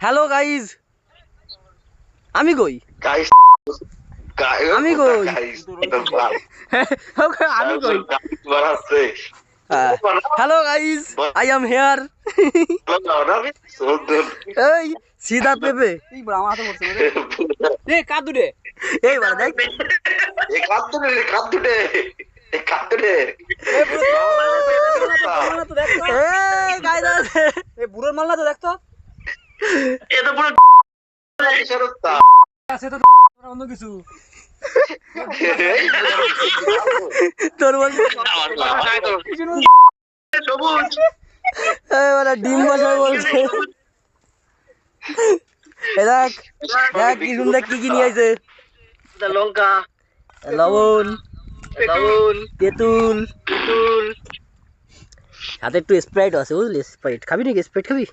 Hello guys, আমি কই guys আমি কই আমি কই বানাচ্ছে hello guys, I am here. এই সিধা পেপে এই বড় আমার হাতে পড়ছে রে কাদু রে। এই বড় দেখ এ কাঁদুরে কাঁদুরে এ কাঁদুরে এই বুড়ো মাল না তো দেখ তো। এই গাইজ এই বুড়োর মাল না তো দেখ তো। এ তো পুরো শরৎটা আছে তো অন্য কিছু তোর বল সবুজ এই বড় ডিম বসায় বলছে। এই দেখ দেখ কি সুন্দর কি কি নিয়ে আইছে। লঙ্কা লবণ লবণ তেঁতুল তেঁতুল সাথে একটু স্প্রাইট আছে বুঝলি। স্প্রাইট খাবি নাকি? স্প্রাইট খাবি?